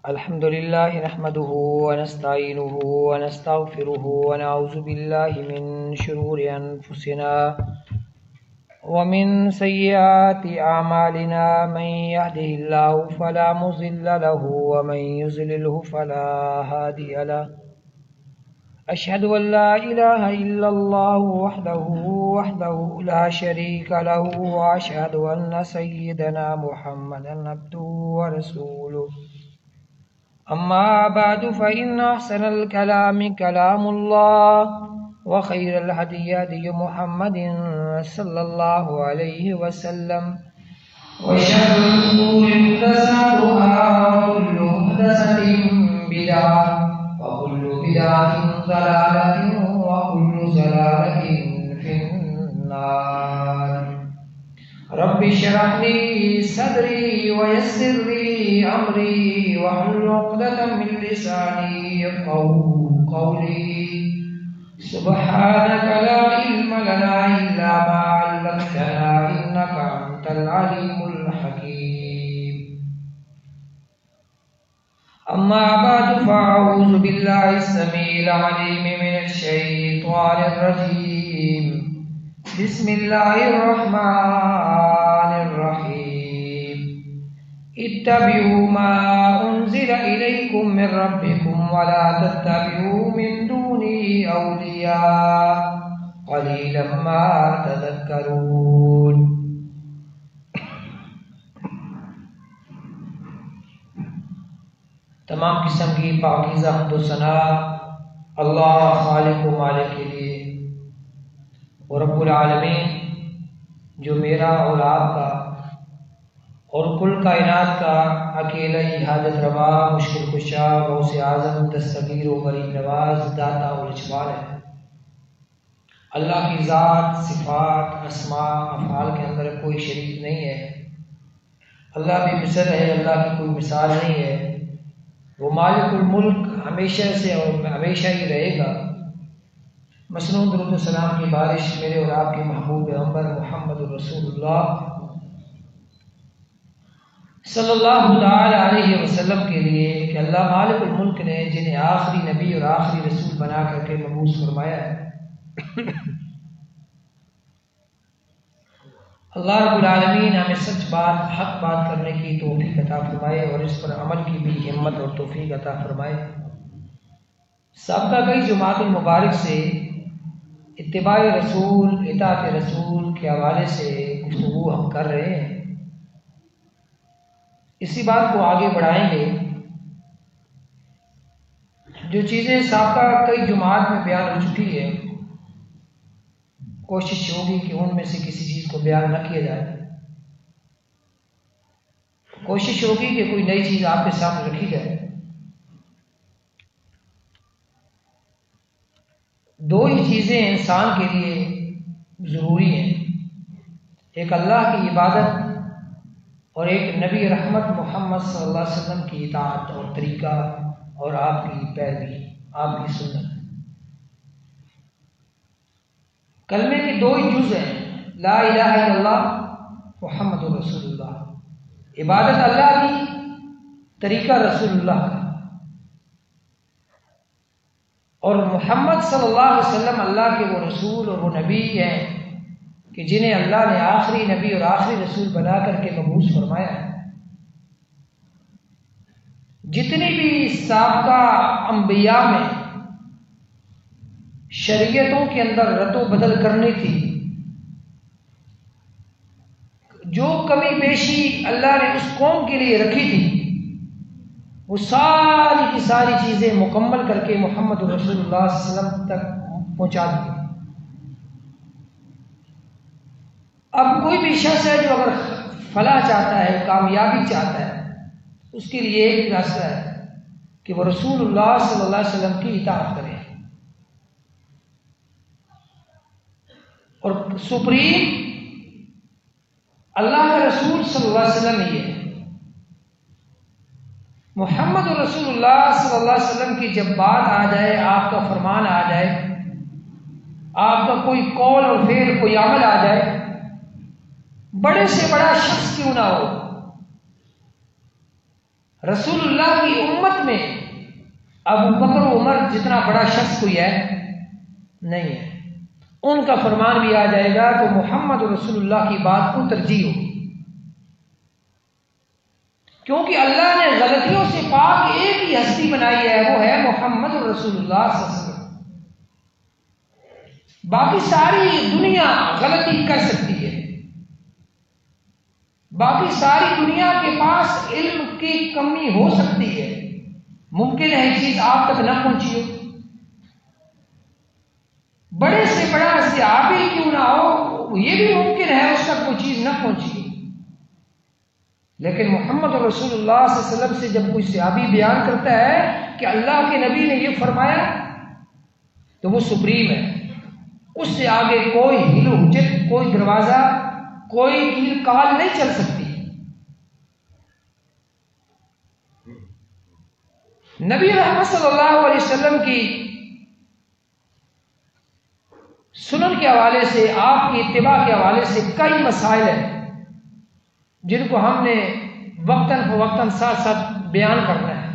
الحمد لله نحمده ونستعينه ونستغفره ونعوذ بالله من شرور أنفسنا ومن سيئات أعمالنا من يهده الله فلا مضل له ومن يضلله فلا هادي له أشهد أن لا إله إلا الله وحده لا شريك له وأشهد أن سيدنا محمدا عبده ورسوله أما بعد فإن أحسن الكلام كلام الله وخير الهدي هدي محمد صلى الله عليه وسلم وشر الأمور محدثاتها وكل محدثة بدعة وكل بدعة ضلالة وكل ضلالة في النار. رب اشرح لي صدري ويسر لي أمري واحلل عقدة من لساني يفقهوا قولي. سبحانك لا علم لنا إلا ما علمتنا إنك أنت العليم الحكيم. أما بعد فأعوذ بالله السميع العليم من الشيطان الرجيم. بسم الله الرحمن الرحيم. اتبعوا ما أنزل إليكم من ربكم ولا تتبعوا من دونه أولياء قليلا ما تذكرون. تمام قسم کی پاکیزہ حمد و ثنا اللہ خالق و مالک کے لیے، اور رب العالمین جو میرا اور آپ کا اور کل کائنات کا اکیلا ہی حاجت روا، مشکل کشا، غوث اعظم، دستگیر و غریب نواز، داتا و لچوال ہے. اللہ کی ذات، صفات، اسماء، افعال کے اندر کوئی شریک نہیں ہے. اللہ بے مثل ہے، اللہ کی کوئی مثال نہیں ہے. وہ مالک الملک ہمیشہ سے اور ہمیشہ ہی رہے گا. مسنون درود و سلام کی بارش میرے اور آپ کے محبوب پیغمبر محمد رسول اللہ صلی اللہ تعالی علیہ وسلم کے لیے کہ اللہ مالک الملک نے جنہیں آخری نبی اور آخری رسول بنا کر کے مبعوث فرمایا ہے. اللہ رب العالمین ہمیں سچ بات، حق بات کرنے کی توفیق عطا فرمائے اور اس پر عمل کی بھی ہمت اور توفیق عطا فرمائے. سابقہ کئی جماعت المبارک سے اتباع رسول، اطاعت رسول کے حوالے سے گفتگو ہم کر رہے ہیں. اسی بات کو آگے بڑھائیں گے. جو چیزیں سابقہ کئی جماعت میں بیان ہو چکی ہے، کوشش ہوگی کہ ان میں سے کسی چیز کو بیان نہ کیا جائے. کوشش ہوگی کہ کوئی نئی چیز آپ کے سامنے رکھی جائے. دو ہی چیزیں انسان کے لیے ضروری ہیں، ایک اللہ کی عبادت اور ایک نبی رحمت محمد صلی اللہ علیہ وسلم کی اطاعت اور طریقہ اور آپ کی پیروی، آپ کی سنت. کلمے کے دو ہی جز ہیں، لا الہ الا اللہ محمد رسول اللہ. عبادت اللہ کی، طریقہ رسول اللہ کا. اور محمد صلی اللہ علیہ وسلم اللہ کے وہ رسول اور وہ نبی ہیں کہ جنہیں اللہ نے آخری نبی اور آخری رسول بنا کر کے مبعوث فرمایا ہے. جتنی بھی سابقہ انبیاء میں شریعتوں کے اندر رد و بدل کرنی تھی، جو کمی بیشی اللہ نے اس قوم کے لیے رکھی تھی، وہ ساری کی ساری چیزیں مکمل کر کے محمد رسول اللہ صلی اللہ علیہ وسلم تک پہنچا دی. اب کوئی بھی شخص ہے جو اگر فلاح چاہتا ہے، کامیابی چاہتا ہے، اس کے لیے ایک راستہ ہے کہ وہ رسول اللہ صلی اللہ علیہ وسلم کی اطاعت کرے. اور سپریم اللہ کا رسول صلی اللہ علیہ وسلم ہی ہے. محمد رسول اللہ صلی اللہ علیہ وسلم کی جب بات آ جائے، آپ کا فرمان آ جائے، آپ کا کوئی قول اور فعل، کوئی عمل آ جائے، بڑے سے بڑا شخص کیوں نہ ہو، رسول اللہ کی امت میں ابو بکر و عمر جتنا بڑا شخص کوئی ہے نہیں ہے. ان کا فرمان بھی آ جائے گا تو محمد رسول اللہ کی بات کو ترجیح ہوگی، کیونکہ اللہ نے غلطیوں سے پاک ایک ہی ہستی بنائی ہے، وہ ہے محمد رسول اللہ صلی اللہ علیہ وسلم. باقی ساری دنیا غلطی کر سکتی ہے، باقی ساری دنیا کے پاس علم کی کمی ہو سکتی ہے، ممکن ہے یہ چیز آپ تک نہ پہنچی ہو، بڑے سے بڑا صحابی کیوں نہ ہو یہ بھی ممکن ہے اس تک کوئی چیز نہ پہنچی ہو. لیکن محمد رسول اللہ صلی اللہ علیہ وسلم سے جب کوئی صحابی بیان کرتا ہے کہ اللہ کے نبی نے یہ فرمایا تو وہ سپریم ہے، اس سے آگے کوئی ہیل و حجت، کوئی دروازہ، کوئی کیل کال نہیں چل سکتی. نبی رحمت صلی اللہ علیہ وسلم کی سنن کے حوالے سے، آپ کی اتباع کے حوالے سے کئی مسائل ہیں جن کو ہم نے وقتاً فوقتاً ساتھ ساتھ بیان کرنا ہے.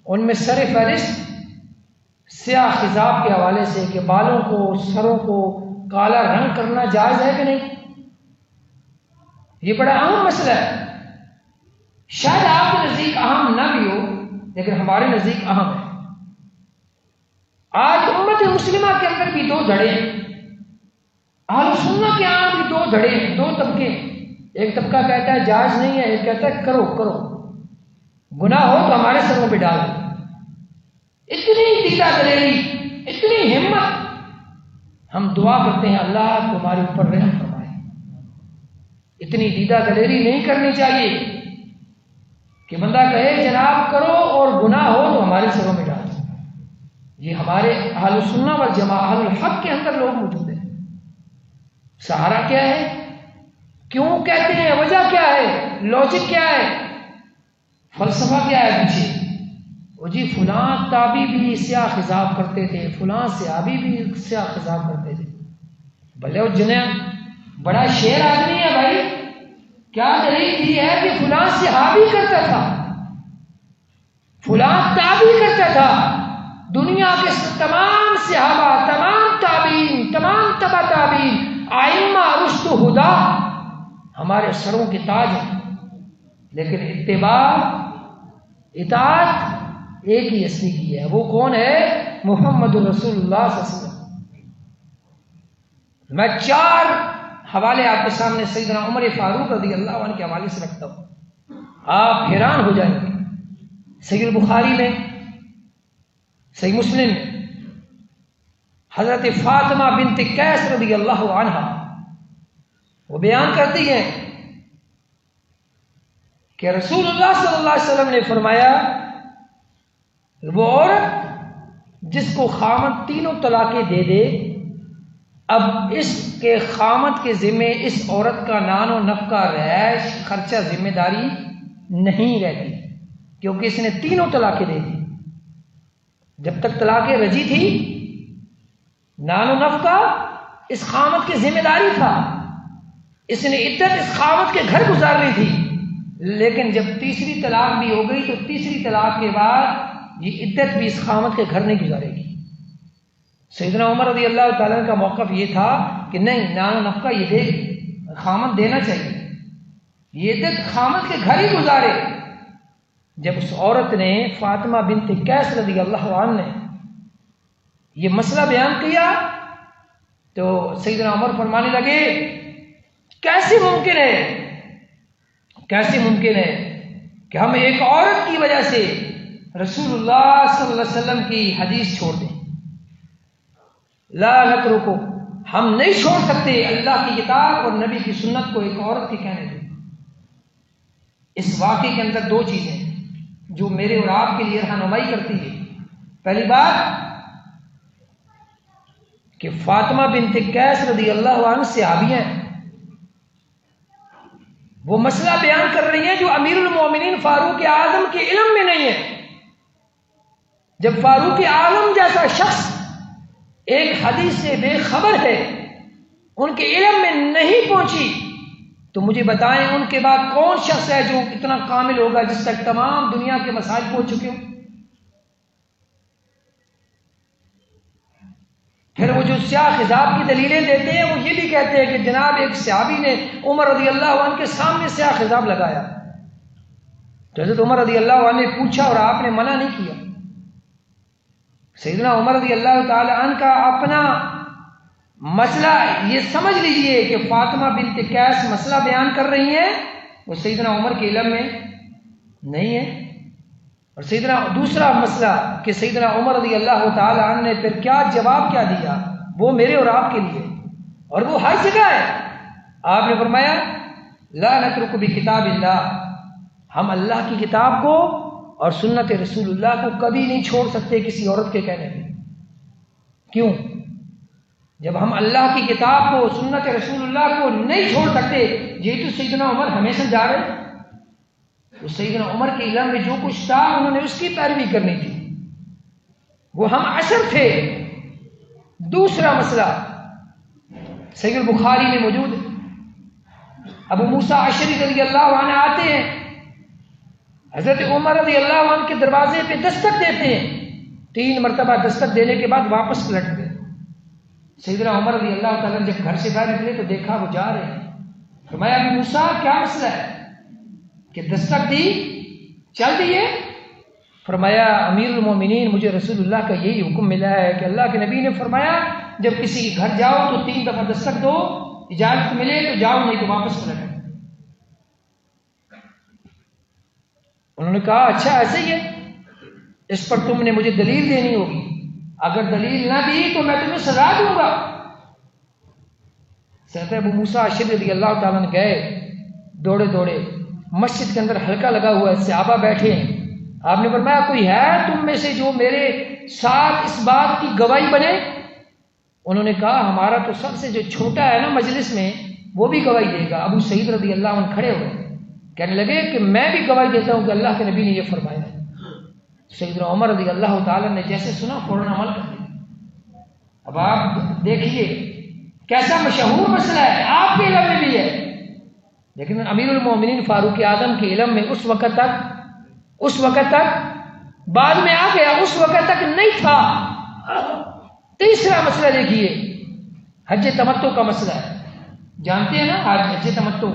ان میں سر فہرست سیاہ خضاب کے حوالے سے کہ بالوں کو، سروں کو کالا رنگ کرنا جائز ہے کہ نہیں. یہ بڑا اہم مسئلہ ہے، شاید آپ کے نزدیک اہم نہ بھی ہو لیکن ہمارے نزدیک اہم ہے. آج امت مسلمہ کے اندر بھی دو دھڑے ہیں، اہل سنہ کے یہاں بھی دو دھڑے ہیں، دو طبقے ہیں. ایک طبقہ کہتا ہے جائز نہیں ہے، ایک کہتا ہے کرو کرو، گناہ ہو تو ہمارے سروں پہ ڈال دو. اتنی دیدہ دلیری، اتنی ہمت. ہم دعا کرتے ہیں اللہ تمہارے اوپر رحم فرمائے. اتنی دیدہ دلیری نہیں کرنی چاہیے کہ بندہ کہے جناب کرو اور گناہ ہو تو ہمارے سروں میں ڈال دو. یہ ہمارے اہل سنہ والجماعہ اہل الحق کے اندر لوگ موجود ہیں. سہارا کیا ہے؟ کیوں کہتے ہیں؟ وجہ کیا ہے؟ لاجک کیا ہے؟ فلسفہ کیا ہے پیچھے؟ وہ جی فلاں تابی بھی سیاہ خضاب کرتے تھے، فلاں صحابی بھی سیاہ خضاب کرتے تھے. بھلے وہ جنہیں بڑا شیر آدمی ہے بھائی، کیا دلیل تھی ہے کہ فلاں صحابی کرتا تھا، فلاں تابی کرتا تھا. دنیا کے تمام صحابہ، تمام تابعین، تمام تبع تابعین، ائمہ رشد و ہدا ہمارے سروں کے تاج ہیں. لیکن اتباع، اطاعت ایک ہی اصلی کی ہے. وہ کون ہے؟ محمد رسول اللہ صلی اللہ علیہ وسلم. میں 4 حوالے آپ کے سامنے سیدنا عمر فاروق رضی اللہ عنہ کے حوالے سے رکھتا ہوں، آپ حیران ہو جائیں گے. صحیح البخاری میں، صحیح مسلم میں حضرت فاطمہ بنت قیس رضی اللہ عنہ وہ بیان کرتی ہیں کہ رسول اللہ صلی اللہ علیہ وسلم نے فرمایا وہ عورت جس کو خامد 3 طلاقیں دے دے، اب اس کے خامد کے ذمے اس عورت کا نان و نفقہ، رہائش، خرچہ، ذمہ داری نہیں رہتی، کیونکہ اس نے 3 طلاقیں دے دی. جب تک طلاق رجی تھی نان و نفقہ اس خامد کی ذمہ داری تھا، اس نے عدت اس خامد کے گھر گزارنی تھی. لیکن جب تیسری طلاق بھی ہو گئی تو تیسری طلاق کے بعد یہ عدت بھی اس خامد کے گھر نہیں گزارے گی. سیدنا عمر رضی اللہ تعالیٰ کا موقف یہ تھا کہ نہیں، نان و نفقہ یہ دے، خامد دینا چاہیے، یہ عدت خامد کے گھر ہی گزارے. جب اس عورت نے، فاطمہ بنت قیس رضی اللہ عنہ نے یہ مسئلہ بیان کیا تو سیدنا عمر فرمانے لگے کیسے ممکن ہے، کیسے ممکن ہے کہ ہم ایک عورت کی وجہ سے رسول اللہ صلی اللہ علیہ وسلم کی حدیث چھوڑ دیں. لا نترکو، ہم نہیں چھوڑ سکتے اللہ کی کتاب اور نبی کی سنت کو ایک عورت کے کہنے دیں. اس واقعے کے اندر 2 چیزیں جو میرے اور آپ کے لیے رہنمائی کرتی ہے. پہلی بات کہ فاطمہ بنت قیس رضی اللہ عنہ صحابی ہیں، وہ مسئلہ بیان کر رہی ہیں جو امیر المومنین فاروق اعظم کے علم میں نہیں ہے. جب فاروق اعظم جیسا شخص ایک حدیث سے بے خبر ہے، ان کے علم میں نہیں پہنچی، تو مجھے بتائیں ان کے بعد کون شخص ہے جو اتنا کامل ہوگا جس تک تمام دنیا کے مسائل پہنچ چکے ہوں؟ پھر وہ جو سیاہ خضاب کی دلیلیں دیتے ہیں وہ یہ بھی کہتے ہیں کہ جناب ایک صحابی نے عمر رضی اللہ عنہ کے سامنے سیاہ خضاب لگایا، تو حضرت عمر رضی اللہ عنہ نے پوچھا اور آپ نے منع نہیں کیا۔ سیدنا عمر رضی اللہ تعالی عنہ کا اپنا مسئلہ یہ سمجھ لیجئے کہ فاطمہ بنت قیس مسئلہ بیان کر رہی ہیں، وہ سیدنا عمر کے علم میں نہیں ہے۔ اور سیدنا دوسرا مسئلہ کہ سیدنا عمر رضی اللہ تعالی عنہ نے پھر کیا جواب کیا دیا، وہ میرے اور آپ کے لیے، اور وہ ہر جگہ ہے۔ آپ نے فرمایا لا نترک بکتاب اللہ، ہم اللہ کی کتاب کو اور سنت رسول اللہ کو کبھی نہیں چھوڑ سکتے کسی عورت کے کہنے میں۔ کیوں؟ جب ہم اللہ کی کتاب کو سنت رسول اللہ کو نہیں چھوڑ سکتے، یہ تو سیدنا عمر ہمیشہ جا رہے، تو سیدنا عمر کے علم میں جو کچھ تھا انہوں نے اس کی پیروی کرنی تھی، وہ ہم اثر تھے۔ دوسرا مسئلہ صحیح البخاری میں موجود ہے، ابو موسیٰ اشعری رضی اللہ عنہ آتے ہیں، حضرت عمر رضی اللہ عنہ کے دروازے پہ دستک دیتے ہیں، 3 مرتبہ دستک دینے کے بعد واپس پلٹ گئے۔ سیدنا عمر رضی اللہ تعالیٰ جب گھر سے باہر نکلے تو دیکھا وہ جا رہے ہیں، فرمایا ابو موسیٰ کیا مسئلہ ہے کہ دستک دی چل دیے؟ فرمایا امیر المومنین مجھے رسول اللہ کا یہی حکم ملا ہے کہ اللہ کے نبی نے فرمایا جب کسی کے گھر جاؤ تو 3 دفعہ دستک دو، اجازت ملے تو جاؤ نہیں تو واپس پلٹ۔ انہوں نے کہا اچھا ایسے ہی ہے، اس پر تم نے مجھے دلیل دینی ہوگی، اگر دلیل نہ دی تو میں تمہیں سزا دوں گا۔ سیدنا ابو موسیٰ اشعری رضی اللہ تعالیٰ نے گئے دوڑے دوڑے، مسجد کے اندر حلقہ لگا ہوا ہے، صحابہ بیٹھے ہیں، آپ نے فرمایا کوئی ہے تم میں سے جو میرے ساتھ اس بات کی گواہی بنے؟ انہوں نے کہا ہمارا تو سب سے جو چھوٹا ہے نا مجلس میں وہ بھی گواہی دے گا۔ ابو سعید رضی اللہ عنہ کھڑے ہوئے کہنے لگے کہ میں بھی گواہی دیتا ہوں کہ اللہ کے نبی نے یہ فرمایا ہے۔ سیدنا عمر رضی اللہ تعالیٰ نے جیسے سنا فوراً عمل کر دیا۔ اب آپ دیکھیے کیسا مشہور مسئلہ ہے، آپ کے علم میں بھی ہے، لیکن امیر المومنین فاروق اعظم کے علم میں اس وقت تک بعد میں آ گیا، اس وقت تک نہیں تھا۔ تیسرا مسئلہ دیکھیے، حج تمتع کا مسئلہ ہے، جانتے ہیں نا آج حج تمتع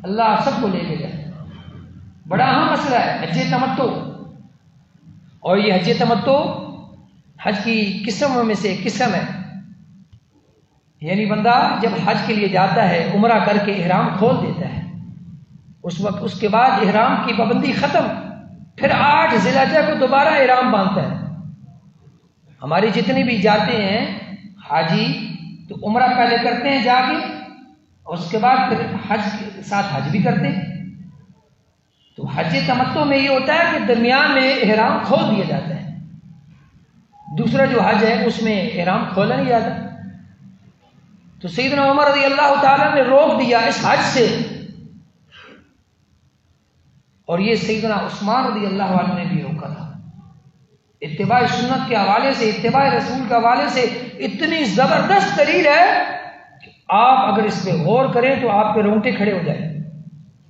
اللہ سب کو لے کے جائے، بڑا اہم مسئلہ ہے حج تمتع۔ اور یہ حج تمتع حج کی قسموں میں سے قسم ہے، یعنی بندہ جب حج کے لیے جاتا ہے عمرہ کر کے احرام کھول دیتا ہے، اس وقت اس کے بعد احرام کی پابندی ختم، پھر 8 ذی الحجہ کو دوبارہ احرام باندھتا ہے۔ ہمارے جتنے بھی جاتے ہیں حاجی تو عمرہ پہلے کرتے ہیں جا کے، اور اس کے بعد پھر حج کے ساتھ حج بھی کرتے ہیں۔ تو حج تمتع میں یہ ہوتا ہے کہ درمیان میں احرام کھول دیا جاتا ہے، دوسرا جو حج ہے اس میں احرام کھولا نہیں جاتا۔ تو سیدنا عمر رضی اللہ تعالیٰ نے روک دیا اس حج سے، اور یہ سیدنا عثمان رضی اللہ عنہ نے بھی روکا تھا۔ اتباع سنت کے حوالے سے، اتباع رسول کے حوالے سے اتنی زبردست دلیل ہے کہ آپ اگر اس پہ غور کریں تو آپ کے رونگٹے کھڑے ہو جائیں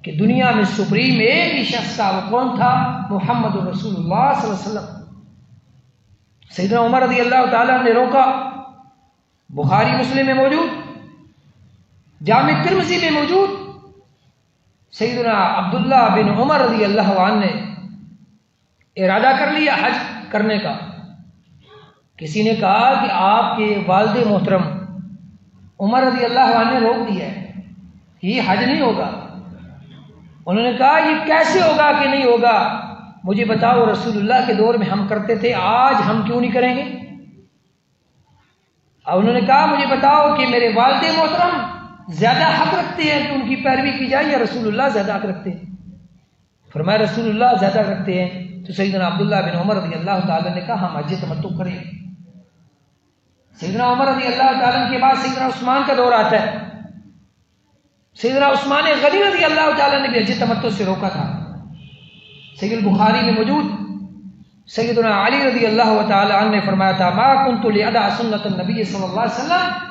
کہ دنیا میں سپریم ایک ہی شخص تھا، وہ کون تھا؟ محمد رسول اللہ صلی اللہ علیہ وسلم۔ سیدنا عمر رضی اللہ تعالیٰ نے روکا، بخاری مسلم میں موجود، جامع ترمذی میں موجود۔ سیدنا عبداللہ بن عمر رضی اللہ عنہ نے ارادہ کر لیا حج کرنے کا، کسی نے کہا کہ آپ کے والد محترم عمر رضی اللہ عنہ نے روک دیا ہے، یہ حج نہیں ہوگا۔ انہوں نے کہا یہ کیسے ہوگا کہ نہیں ہوگا، مجھے بتاؤ رسول اللہ کے دور میں ہم کرتے تھے، آج ہم کیوں نہیں کریں گے؟ اور انہوں نے کہا مجھے بتاؤ کہ میرے والد محترم زیادہ حق رکھتے ہیں کہ ان کی پیروی کی جائے یا رسول اللہ زیادہ حق رکھتے ہیں؟ فرمایا رسول اللہ زیادہ رکھتے ہیں۔ تو سیدنا عبداللہ بن عمر رضی اللہ تعالیٰ نے کہا ہم حج تمتع کریں۔ سیدنا عمر رضی اللہ تعالیٰ کے بعد سیدنا عثمان کا دور آتا ہے، سیدنا عثمان غنی رضی اللہ تعالیٰ نے بھی حج تمتع سے روکا تھا۔ صحیح البخاری میں موجود سیدنا علی رضی اللہ تعالیٰ عنہ نے فرمایا تھا ما کنت لأدع سنت النبی صلی اللہ علیہ وسلم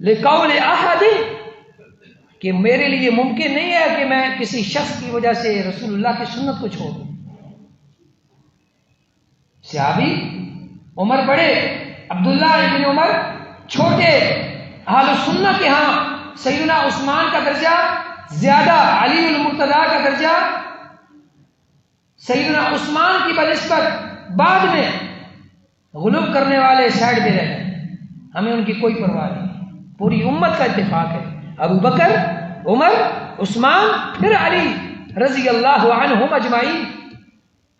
لقول احد کہ میرے لیے ممکن نہیں ہے کہ میں کسی شخص کی وجہ سے رسول اللہ کی سنت کو چھوڑ دوں. صحابی عمر بڑے، عبداللہ ابن عمر چھوٹے، اہل سنت کے ہاں سیدنا عثمان کا درجہ زیادہ، علی المرتضیٰ کا درجہ سیدنا عثمان کی بنسبت بعد میں. غلو کرنے والے سائڈ پہ رہے، ہمیں ان کی کوئی پرواہ نہیں. پوری امت کا اتفاق ہے، ابو بکر، عمر، عثمان، پھر علی رضی اللہ عنہم اجمعین.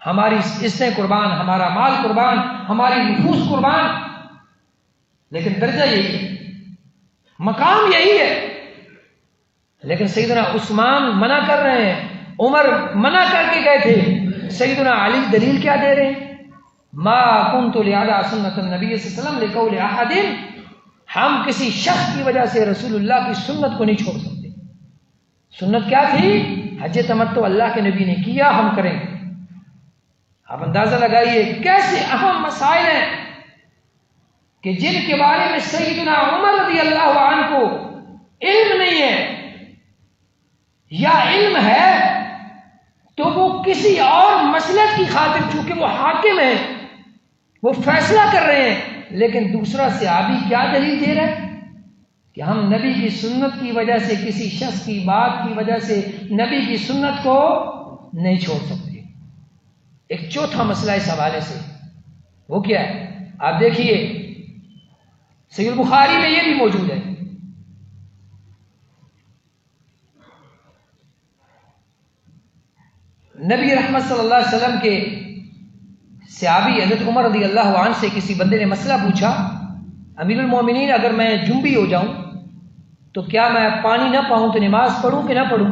ہماری عزتیں قربان، ہمارا مال قربان، ہماری نفوس قربان، لیکن درجہ یہی ہے، مقام یہی ہے. لیکن سیدنا عثمان منع کر رہے ہیں، عمر منع کر کے گئے تھے، سیدنا علی دلیل کیا دے رہے ہیں؟ ما کنت لعلی سنت النبی صلی اللہ علیہ وسلم لقول احد، ہم کسی شخص کی وجہ سے رسول اللہ کی سنت کو نہیں چھوڑ سکتے. سنت کیا تھی؟ حج تمتع اللہ کے نبی نے کیا، ہم کریں گے. آپ اندازہ لگائیے کیسے اہم مسائل ہیں کہ جن کے بارے میں سیدنا عمر رضی اللہ عنہ کو علم نہیں ہے، یا علم ہے تو وہ کسی اور مسلک کی خاطر، چونکہ وہ حاکم ہیں، وہ فیصلہ کر رہے ہیں. لیکن دوسرا صحابی کیا دلیل دے رہا ہے کہ ہم نبی کی سنت کی وجہ سے، کسی شخص کی بات کی وجہ سے نبی کی سنت کو نہیں چھوڑ سکتے. ایک چوتھا مسئلہ اس حوالے سے، وہ کیا ہے؟ آپ دیکھیے صحیح بخاری میں یہ بھی موجود ہے. نبی رحمت صلی اللہ علیہ وسلم کے صحابی حضرت عمر رضی اللہ عنہ سے کسی بندے نے مسئلہ پوچھا، امیر المومنین اگر میں جنبی ہو جاؤں تو کیا میں پانی نہ پاؤں تو نماز پڑھوں کہ نہ پڑھوں؟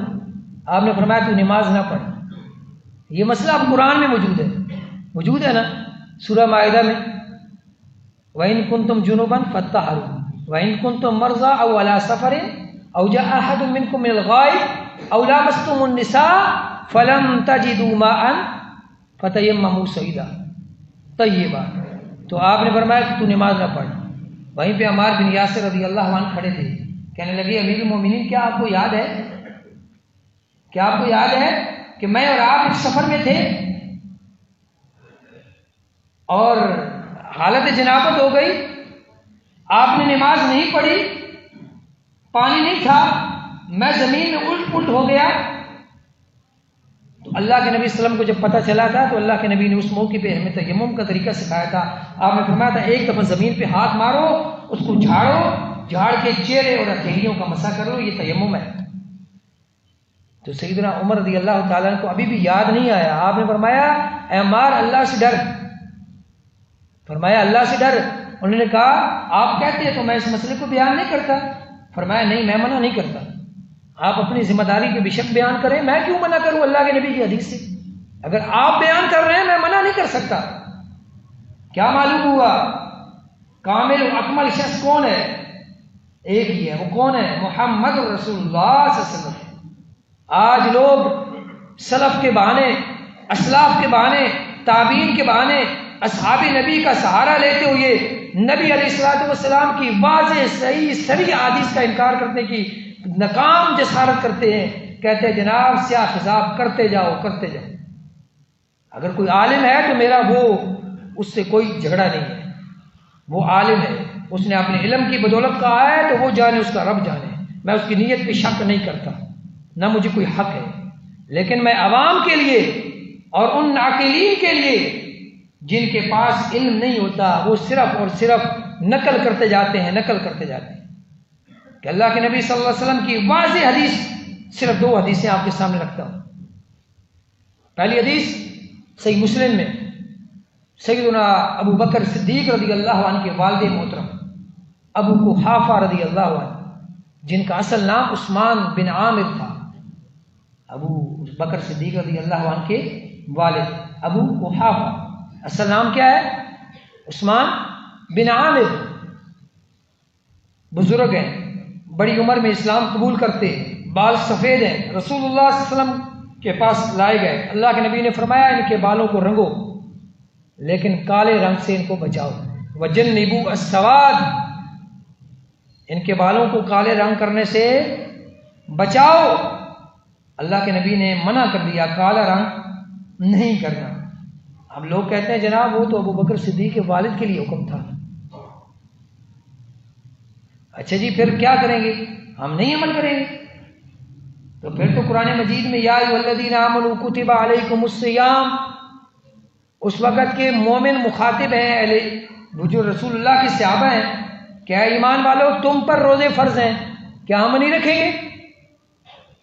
آپ نے فرمایا تو نماز نہ پڑھ. یہ مسئلہ اب قرآن میں موجود ہے نا، سورہ مائدہ میں، وَإِن كُنتُمْ جُنُبًا فَاتَّطَهَّرُوا وَإِن كُنتُمْ مَرْضَىٰ أَوْ عَلَىٰ سَفَرٍ أَوْ جَاءَ أَحَدٌ مِّنكُم مِّنَ الْغَائِطِ أَوْ لَامَسْتُمُ النِّسَاءَ فَلَمْ تَجِدُوا مَاءً فَتَيَمَّمُوا صَعِيدًا طَيِّبًا. تو آپ نے فرمایا کہ تو نماز نہ پڑھ. وہیں پہ عمار بن یاسر رضی اللہ عنہ کھڑے تھے، کہنے لگے امیر المومنین کیا آپ کو یاد ہے کہ میں اور آپ ایک سفر میں تھے اور حالت جنابت ہو گئی، آپ نے نماز نہیں پڑھی، پانی نہیں تھا، میں زمین میں الٹ پلٹ ہو گیا. تو اللہ کے نبی صلی اللہ علیہ وسلم کو جب پتہ چلا تھا تو اللہ کے نبی نے اس موقع پہ ہمیں تیمم کا طریقہ سکھایا تھا. آپ نے فرمایا تھا ایک دفعہ زمین پہ ہاتھ مارو، اس کو جھاڑو، جھاڑ کے چہرے اور ہتھیلیوں کا مسح کر لو، یہ تیمم ہے. تو سیدنا عمر رضی اللہ تعالیٰ کو ابھی بھی یاد نہیں آیا. آپ نے فرمایا اے عمار اللہ سے ڈر، فرمایا اللہ سے ڈر. انہوں نے کہا آپ کہتے ہیں تو میں اس مسئلے کو بیان نہیں کرتا. فرمایا نہیں میں منع نہیں کرتا، آپ اپنی ذمہ داری کے بشک بیان کریں، میں کیوں منع کروں اللہ کے نبی کی حدیث سے؟ اگر آپ بیان کر رہے ہیں میں منع نہیں کر سکتا. کیا معلوم ہوا کامل و اکمل شخص کون ہے؟ ایک ہی ہے. وہ کون ہے؟ محمد رسول اللہ صلی اللہ علیہ وسلم. آج لوگ سلف کے بہانے، اسلاف کے بہانے، تابعین کے بہانے، اصحاب نبی کا سہارا لیتے ہوئے نبی علیہ الصلوۃ والسلام کی واضح صحیح صریح احادیث کا انکار کرنے کی ناکام جسارت کرتے ہیں. کہتے ہیں جناب سیاہ خضاب کرتے جاؤ. اگر کوئی عالم ہے تو میرا وہ اس سے کوئی جھگڑا نہیں ہے، وہ عالم ہے، اس نے اپنے علم کی بدولت کہا ہے تو وہ جانے، اس کا رب جانے. میں اس کی نیت پہ شک نہیں کرتا، نہ مجھے کوئی حق ہے. لیکن میں عوام کے لیے اور ان عاقلین کے لیے جن کے پاس علم نہیں ہوتا، وہ صرف اور صرف نقل کرتے جاتے ہیں کہ اللہ کے نبی صلی اللہ علیہ وسلم کی واضح حدیث، صرف 2 حدیثیں آپ کے سامنے رکھتا ہوں. پہلی حدیث صحیح مسلم میں سیدنا ابو بکر صدیق رضی اللہ عنہ کے والد محترم ابو قحافہ رضی اللہ عنہ، جن کا اصل نام عثمان بن عامر تھا. ابو بکر صدیق رضی اللہ عنہ کے والد ابو قحافہ، اصل نام کیا ہے؟ عثمان بن عامر. بزرگ ہیں، بڑی عمر میں اسلام قبول کرتے، بال سفید ہیں. رسول اللہ صلی اللہ علیہ وسلم کے پاس لائے گئے. اللہ کے نبی نے فرمایا ان کے بالوں کو رنگو لیکن کالے رنگ سے ان کو بچاؤ. وجنبوا السواد، ان کے بالوں کو کالے رنگ کرنے سے بچاؤ. اللہ کے نبی نے منع کر دیا کالا رنگ نہیں کرنا. اب لوگ کہتے ہیں جناب وہ تو ابو بکر صدیق کے والد کے لیے حکم تھا. اچھا جی پھر کیا کریں گے؟ ہم نہیں عمل کریں گے. تو پھر تو قرآن مجید میں یا ایھا الذین آمنوا کتب علیکم الصیام، اس وقت کے مومن مخاطب ہیں وہ جو رسول اللہ کے صحابہ ہیں، کیا ایمان والو تم پر روزے فرض ہیں، کیا ہم نہیں رکھیں گے؟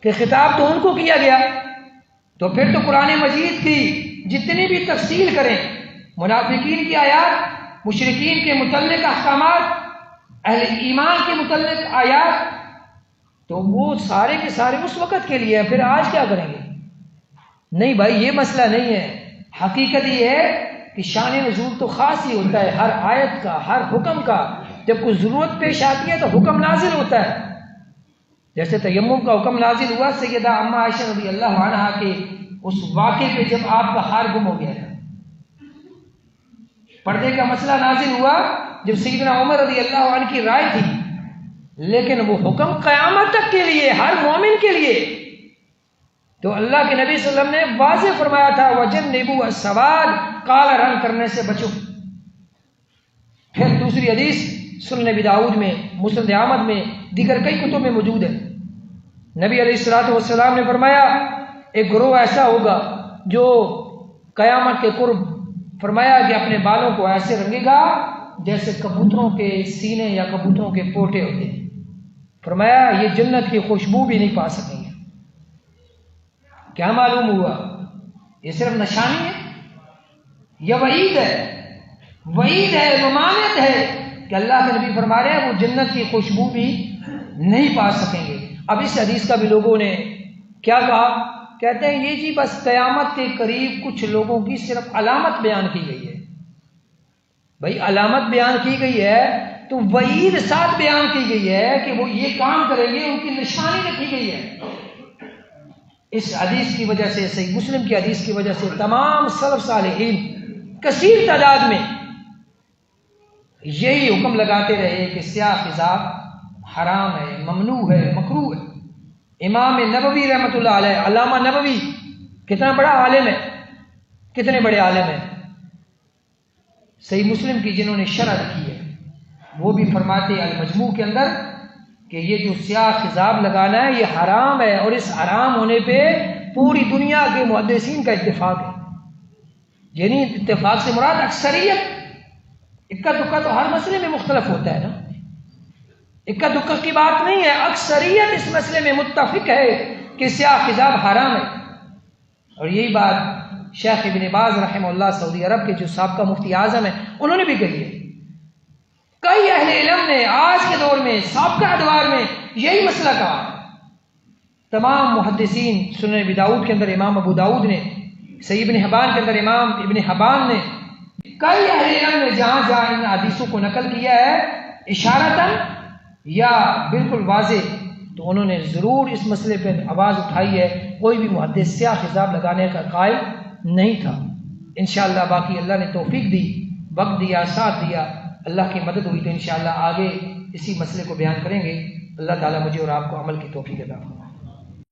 کہ خطاب تو ان کو کیا گیا. تو پھر تو قرآن مجید کی جتنی بھی تفصیل کریں، منافقین کی آیات، مشرکین کے متعلق احکامات، اہل ایمان کے متعلق آیات، تو وہ سارے کے سارے اس وقت کے لیے ہیں. پھر آج کیا کریں گے؟ نہیں بھائی یہ مسئلہ نہیں ہے. حقیقت یہ ہے کہ شان نزول تو خاص ہی ہوتا ہے ہر آیت کا، ہر حکم کا. جب کوئی ضرورت پیش آتی ہے تو حکم نازل ہوتا ہے. جیسے تیمم کا حکم نازل ہوا سیدہ اما عائشہ رضی اللہ عنہا کے اس واقعے پہ جب آپ کا ہار گم ہو گیا تھا. پردے کا مسئلہ نازل ہوا جب سیدنا عمر رضی اللہ عنہ کی رائے تھی، لیکن وہ حکم قیامت تک کے لیے، ہر مومن کے لیے. تو اللہ کے نبی صلی اللہ علیہ وسلم نے واضح فرمایا تھا وَجَنِّبُوا السَّوَادَ، کالا رنگ کرنے سے بچو. پھر دوسری حدیث سنن ابی داؤد میں، مسند احمد میں، دیگر کئی کتب میں موجود ہے. نبی علیہ الصلوۃ والسلام نے فرمایا ایک گروہ ایسا ہوگا جو قیامت کے قرب فرمایا کہ اپنے بالوں کو ایسے رنگے گا جیسے کبوتروں کے سینے یا کبوتروں کے پوٹے ہوتے ہیں. فرمایا یہ جنت کی خوشبو بھی نہیں پا سکیں گے. کیا معلوم ہوا؟ یہ صرف نشانی ہے یا وعید ہے؟ وعید ہے، ممانعت ہے کہ اللہ کے نبی فرما رہے ہیں وہ جنت کی خوشبو بھی نہیں پا سکیں گے. اب اس حدیث کا بھی لوگوں نے کیا کہا؟ کہتے ہیں یہ جی بس قیامت کے قریب کچھ لوگوں کی صرف علامت بیان کی گئی ہے. بھائی علامت بیان کی گئی ہے تو وعید ساتھ بیان کی گئی ہے کہ وہ یہ کام کریں گے، ان کی نشانی رکھی گئی ہے. اس حدیث کی وجہ سے، صحیح مسلم کی حدیث کی وجہ سے تمام سلف صالحین کثیر تعداد میں یہی حکم لگاتے رہے کہ سیاہ خضاب حرام ہے، ممنوع ہے، مکروہ ہے. امام نبوی رحمۃ اللہ علیہ، علامہ نبوی کتنا بڑا عالم ہے، کتنے بڑے عالم ہیں، صحیح مسلم کی جنہوں نے شرح کی ہے، وہ بھی فرماتے المجموع کے اندر کہ یہ جو سیاہ خضاب لگانا ہے یہ حرام ہے، اور اس حرام ہونے پہ پوری دنیا کے محدثین کا اتفاق ہے. یعنی اتفاق سے مراد اکثریت. اکا دکا تو ہر مسئلے میں مختلف ہوتا ہے نا، اکا دکا کی بات نہیں ہے. اکثریت اس مسئلے میں متفق ہے کہ سیاہ خضاب حرام ہے. اور یہی بات شیخ ابن باز رحمہ اللہ سعودی عرب کے جو سابقہ مفتی اعظم ہیں انہوں نے بھی کہی ہے. کئی اہل علم نے آج کے دور میں سابقہ ادوار میں یہی مسئلہ کہا. تمام محدثین، سنن ابی داؤد کے اندر امام ابو داؤد نے، صحیح ابن حبان کے اندر امام ابن حبان نے، کئی اہل علم نے جہاں جہاں ان حدیثوں کو نقل کیا ہے اشارتاً یا بالکل واضح، تو انہوں نے ضرور اس مسئلے پہ آواز اٹھائی ہے. کوئی بھی محدث سیاہ خضاب لگانے کا قائل نہیں تھا. انشاءاللہ باقی اللہ نے توفیق دی، وقت دیا، ساتھ دیا، اللہ کی مدد ہوئی تو انشاءاللہ آگے اسی مسئلے کو بیان کریں گے. اللہ تعالیٰ مجھے اور آپ کو عمل کی توفیق عطا فرمائے.